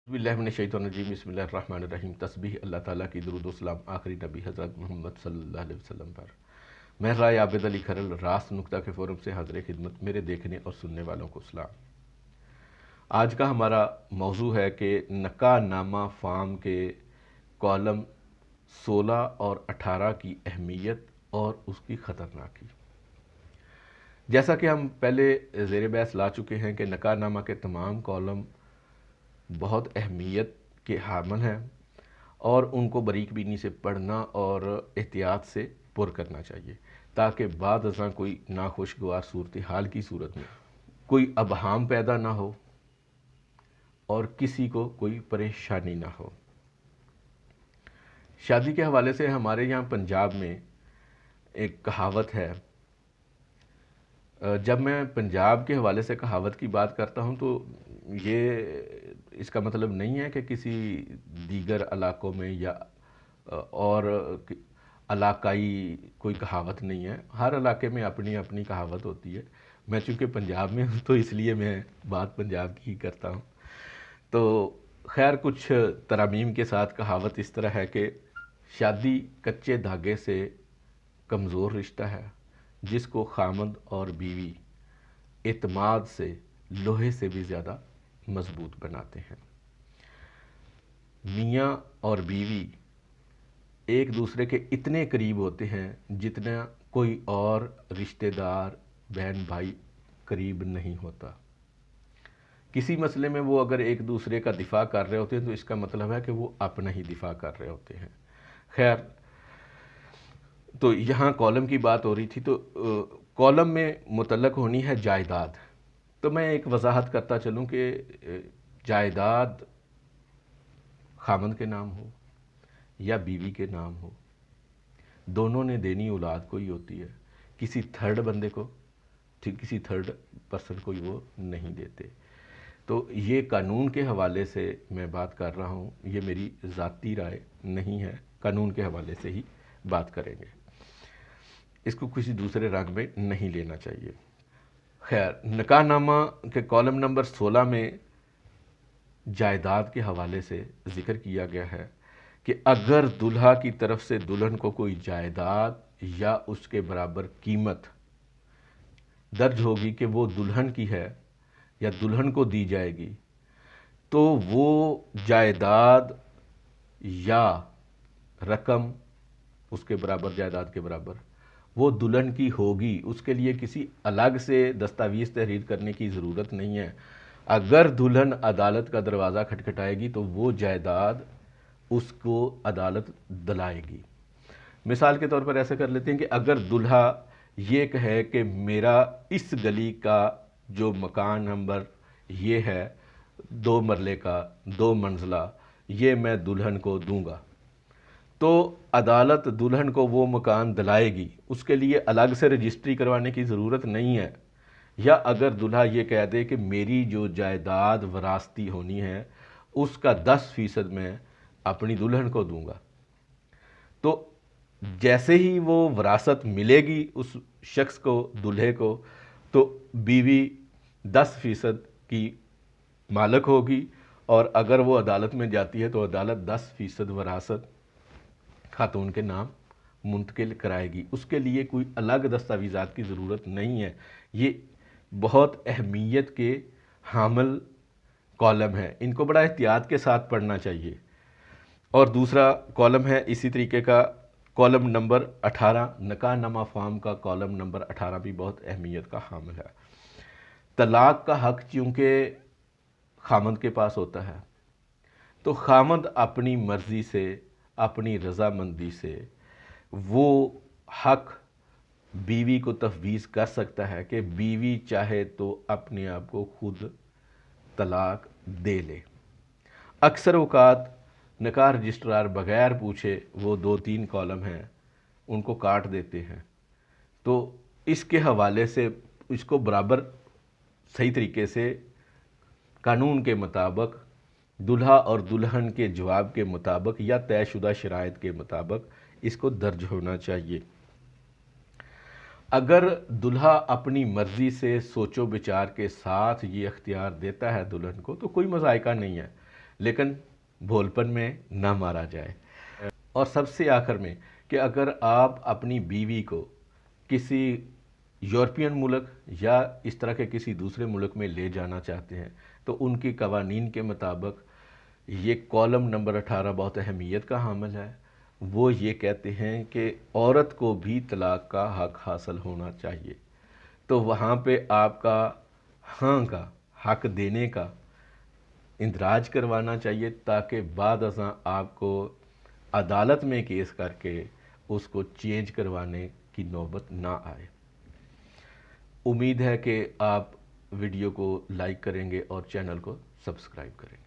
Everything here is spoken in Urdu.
باللہ من الشیطان الرجیم بسم اللہ الرحمن الرحیم۔ تسبیح اللہ تعالیٰ کی، درود و سلام آخری نبی حضرت محمد صلی اللہ علیہ وسلم پر۔ میں رائے عابد علی کھرل راست نکتہ کے فورم سے حاضر خدمت، میرے دیکھنے اور سننے والوں کو سلام۔ آج کا ہمارا موضوع ہے کہ نکاح نامہ فارم کے کالم 16 اور 18 کی اہمیت اور اس کی خطرناکی۔ جیسا کہ ہم پہلے زیر بحث لا چکے ہیں کہ نکاح نامہ کے تمام کالم بہت اہمیت کے حامل ہیں اور ان کو باریک بینی سے پڑھنا اور احتیاط سے پر کرنا چاہیے تاکہ بعد ازاں کوئی ناخوشگوار صورتحال کی صورت میں کوئی ابہام پیدا نہ ہو اور کسی کو کوئی پریشانی نہ ہو۔ شادی کے حوالے سے ہمارے یہاں پنجاب میں ایک کہاوت ہے۔ جب میں پنجاب کے حوالے سے کہاوت کی بات کرتا ہوں تو یہ اس کا مطلب نہیں ہے کہ کسی دیگر علاقوں میں یا اور علاقائی کوئی کہاوت نہیں ہے۔ ہر علاقے میں اپنی اپنی کہاوت ہوتی ہے۔ میں چونکہ پنجاب میں ہوں تو اس لیے میں بات پنجاب کی ہی کرتا ہوں۔ تو خیر، کچھ ترامیم کے ساتھ کہاوت اس طرح ہے کہ شادی کچے دھاگے سے کمزور رشتہ ہے جس کو خامند اور بیوی اعتماد سے لوہے سے بھی زیادہ مضبوط بناتے ہیں۔ میاں اور بیوی ایک دوسرے کے اتنے قریب ہوتے ہیں جتنا کوئی اور رشتہ دار بہن بھائی قریب نہیں ہوتا۔ کسی مسئلے میں وہ اگر ایک دوسرے کا دفاع کر رہے ہوتے ہیں تو اس کا مطلب ہے کہ وہ اپنا ہی دفاع کر رہے ہوتے ہیں۔ خیر، تو یہاں کالم کی بات ہو رہی تھی تو کالم میں متعلق ہونی ہے جائیداد۔ تو میں ایک وضاحت کرتا چلوں کہ جائیداد خامند کے نام ہو یا بیوی کے نام ہو، دونوں نے دینی اولاد کو ہی ہوتی ہے۔ کسی تھرڈ بندے کو، کسی تھرڈ پرسن کو وہ نہیں دیتے۔ تو یہ قانون کے حوالے سے میں بات کر رہا ہوں، یہ میری ذاتی رائے نہیں ہے، قانون کے حوالے سے ہی بات کریں گے، اس کو کسی دوسرے رنگ میں نہیں لینا چاہیے۔ خیر، نکاح نامہ کے کالم نمبر 16 میں جائیداد کے حوالے سے ذکر کیا گیا ہے کہ اگر دلہا کی طرف سے دلہن کو کوئی جائیداد یا اس کے برابر قیمت درج ہوگی کہ وہ دلہن کی ہے یا دلہن کو دی جائے گی، تو وہ جائیداد یا رقم اس کے برابر، جائیداد کے برابر وہ دلہن کی ہوگی۔ اس کے لیے کسی الگ سے دستاویز تحریر کرنے کی ضرورت نہیں ہے۔ اگر دلہن عدالت کا دروازہ کھٹکھٹائے گی تو وہ جائیداد اس کو عدالت دلائے گی۔ مثال کے طور پر ایسا کر لیتے ہیں کہ اگر دلہا یہ کہے کہ میرا اس گلی کا جو مکان نمبر یہ ہے 2 مرلے کا 2 منزلہ، یہ میں دلہن کو دوں گا، تو عدالت دلہن کو وہ مکان دلائے گی، اس کے لیے الگ سے رجسٹری کروانے کی ضرورت نہیں ہے۔ یا اگر دلہا یہ کہہ دے کہ میری جو جائیداد وراثتی ہونی ہے اس کا 10% میں اپنی دلہن کو دوں گا، تو جیسے ہی وہ وراثت ملے گی اس شخص کو، دلہے کو، تو بیوی 10% کی مالک ہوگی، اور اگر وہ عدالت میں جاتی ہے تو عدالت 10% وراثت خاتون کے نام منتقل کرائے گی۔ اس کے لیے کوئی الگ دستاویزات کی ضرورت نہیں ہے۔ یہ بہت اہمیت کے حامل کالم ہے، ان کو بڑا احتیاط کے ساتھ پڑھنا چاہیے۔ اور دوسرا کالم ہے اسی طریقے کا، کالم نمبر 18، نکاح نامہ فارم کا کالم نمبر 18 بھی بہت اہمیت کا حامل ہے۔ طلاق کا حق چونکہ خامند کے پاس ہوتا ہے تو خامند اپنی مرضی سے، اپنی رضامندی سے وہ حق بیوی کو تفویض کر سکتا ہے کہ بیوی چاہے تو اپنے آپ کو خود طلاق دے لے۔ اکثر اوقات نکاح رجسٹرار بغیر پوچھے وہ 2-3 کالم ہیں ان کو کاٹ دیتے ہیں۔ تو اس کے حوالے سے اس کو برابر صحیح طریقے سے قانون کے مطابق، دلہا اور دلہن کے جواب کے مطابق یا طے شدہ شرائط کے مطابق اس کو درج ہونا چاہیے۔ اگر دلہا اپنی مرضی سے سوچ و بچار کے ساتھ یہ اختیار دیتا ہے دلہن کو تو کوئی مضائقہ نہیں ہے، لیکن بھولپن میں نہ مارا جائے۔ اور سب سے آخر میں کہ اگر آپ اپنی بیوی کو کسی یورپین ملک یا اس طرح کے کسی دوسرے ملک میں لے جانا چاہتے ہیں تو ان کی قوانین کے مطابق یہ کالم نمبر 18 بہت اہمیت کا حامل ہے۔ وہ یہ کہتے ہیں کہ عورت کو بھی طلاق کا حق حاصل ہونا چاہیے، تو وہاں پہ آپ کا ہاں کا حق دینے کا اندراج کروانا چاہیے، تاکہ بعد ازاں آپ کو عدالت میں کیس کر کے اس کو چینج کروانے کی نوبت نہ آئے۔ امید ہے کہ آپ ویڈیو کو لائک کریں گے اور چینل کو سبسکرائب کریں گے۔